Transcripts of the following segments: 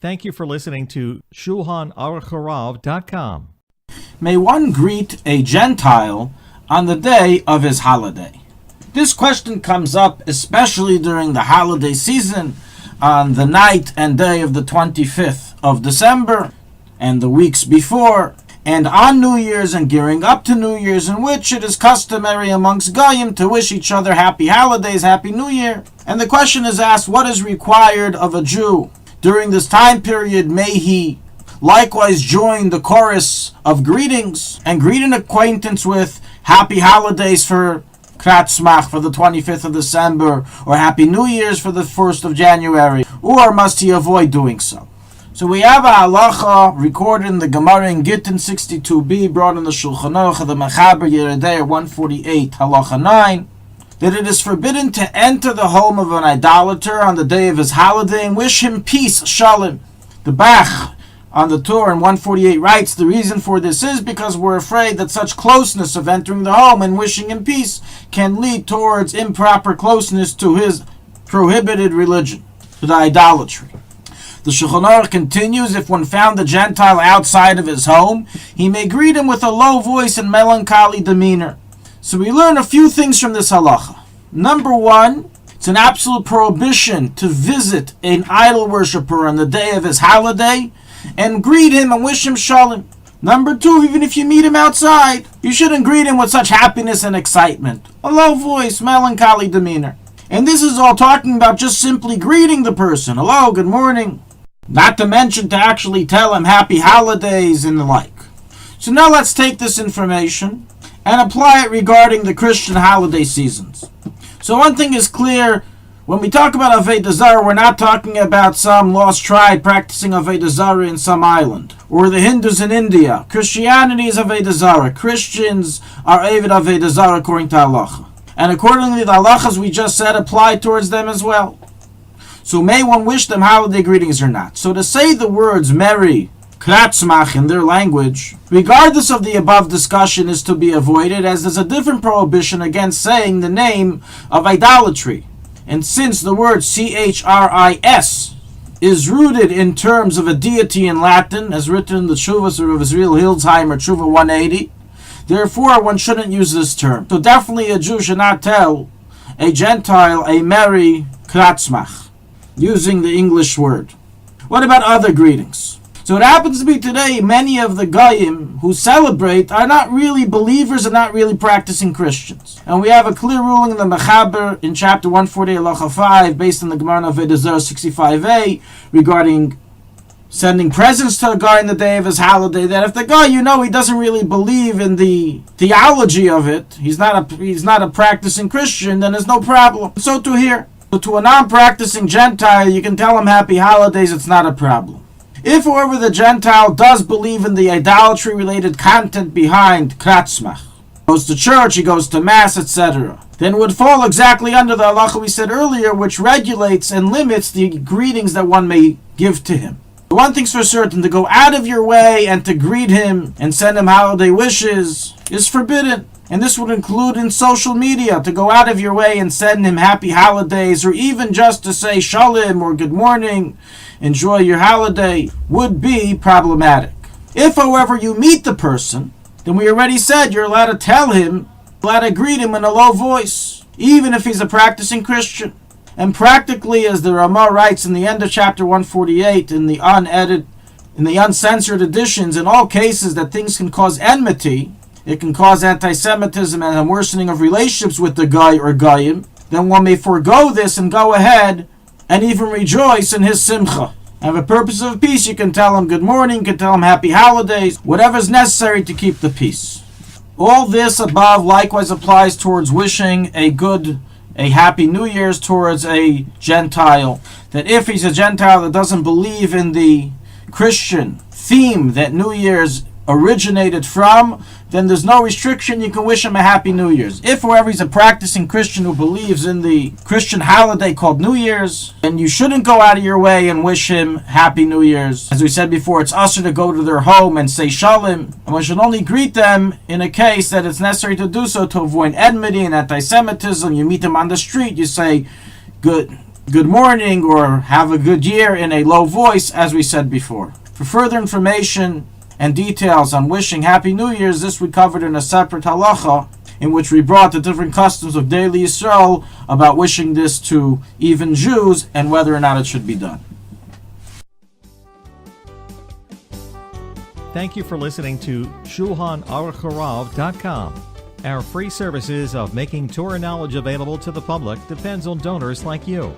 Thank you for listening to ShulchanAruch.com. May one greet a Gentile on the day of his holiday? This question comes up especially during the holiday season on the night and day of the 25th of December and the weeks before, and on New Year's and gearing up to New Year's, in which it is customary amongst Goyim to wish each other happy holidays, happy New Year. And the question is asked, what is required of a Jew during this time period? May he likewise join the chorus of greetings and greet an acquaintance with happy holidays for Kratzmach for the 25th of December, or Happy New Year's for the 1st of January, or must he avoid doing so? So we have a halacha recorded in the Gemara in Gittin 62b, brought in the Shulchan Aruch of the Mechaber Yeridei 148, halacha 9, that it is forbidden to enter the home of an idolater on the day of his holiday and wish him peace, shalom. The Bach on the Torah in 148 writes, the reason for this is because we're afraid that such closeness of entering the home and wishing him peace can lead towards improper closeness to his prohibited religion, to the idolatry. The Shulchan Aruch continues, if one found the Gentile outside of his home, he may greet him with a low voice and melancholy demeanor. So we learn a few things from this halacha. Number one, it's an absolute prohibition to visit an idol worshiper on the day of his holiday and greet him and wish him shalom. Number two, even if you meet him outside, you shouldn't greet him with such happiness and excitement. A low voice, melancholy demeanor. And this is all talking about just simply greeting the person. Hello, good morning. Not to mention to actually tell him happy holidays and the like. So now let's take this information and apply it regarding the Christian holiday seasons. So one thing is clear, when we talk about Avodah Zarah, we're not talking about some lost tribe practicing Avodah Zarah in some island, or the Hindus in India. Christianity is Avodah Zarah. Christians are Eved Avodah Zarah according to halacha. And accordingly, the halachas we just said apply towards them as well. So may one wish them holiday greetings or not. So to say the words Merry Kratzmach in their language, regardless of the above discussion, is to be avoided, as there's a different prohibition against saying the name of idolatry. And since the word Chris is rooted in terms of a deity in Latin, as written in the Tshuvas of Israel Hildsheimer, Tshuva 180, therefore one shouldn't use this term. So definitely a Jew should not tell a Gentile a Merry Kratzmach, using the English word. What about other greetings? So it happens to be today, many of the Goyim who celebrate are not really believers and not really practicing Christians. And we have a clear ruling in the Mechaber in chapter 148, halacha 5, based on the Gemara of Avodah Zarah 65a, regarding sending presents to a guy on the day of his holiday, that if the guy, he doesn't really believe in the theology of it, he's not a practicing Christian, then there's no problem. So to here. So to a non-practicing Gentile, you can tell him happy holidays, it's not a problem. If, however, the Gentile does believe in the idolatry-related content behind Kratzmach, goes to church, he goes to Mass, etc., then would fall exactly under the halacha we said earlier, which regulates and limits the greetings that one may give to him. One thing's for certain, to go out of your way and to greet him and send him holiday wishes is forbidden. And this would include in social media, to go out of your way and send him happy holidays, or even just to say shalom or good morning, enjoy your holiday, would be problematic. If, however, you meet the person, then we already said you're allowed to tell him, allowed to greet him in a low voice, even if he's a practicing Christian. And practically, as the Ramah writes in the end of chapter 148, in the uncensored editions, in all cases that things can cause enmity, it can cause anti-Semitism and a worsening of relationships with the guy or Goyim, then one may forego this and go ahead and even rejoice in his simcha. And for purpose of peace, you can tell him good morning, you can tell him happy holidays, whatever is necessary to keep the peace. All this above likewise applies towards wishing a happy New Year's towards a Gentile. That if he's a Gentile that doesn't believe in the Christian theme that New Year's originated from, then there's no restriction. You can wish him a happy New Year's. If, however, he's a practicing Christian who believes in the Christian holiday called New Year's, then you shouldn't go out of your way and wish him happy New Year's. As we said before, it's usher to go to their home and say shalom, and one should only greet them in a case that it's necessary to do so to avoid enmity and anti-Semitism. You meet them on the street, you say good good morning or have a good year in a low voice, as we said before. For further information and details on wishing Happy New Year's, this we covered in a separate halacha, in which we brought the different customs of daily Yisrael about wishing this to even Jews and whether or not it should be done. Thank you for listening to ShulchanAruchHarav.com. Our free services of making Torah knowledge available to the public depends on donors like you.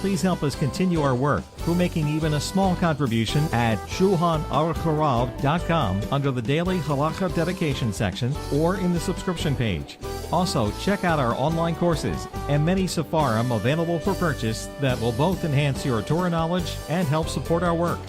Please help us continue our work through making even a small contribution at ShulchanAruchHarav.com under the Daily Halacha Dedication section or in the subscription page. Also, check out our online courses and many sefarim available for purchase that will both enhance your Torah knowledge and help support our work.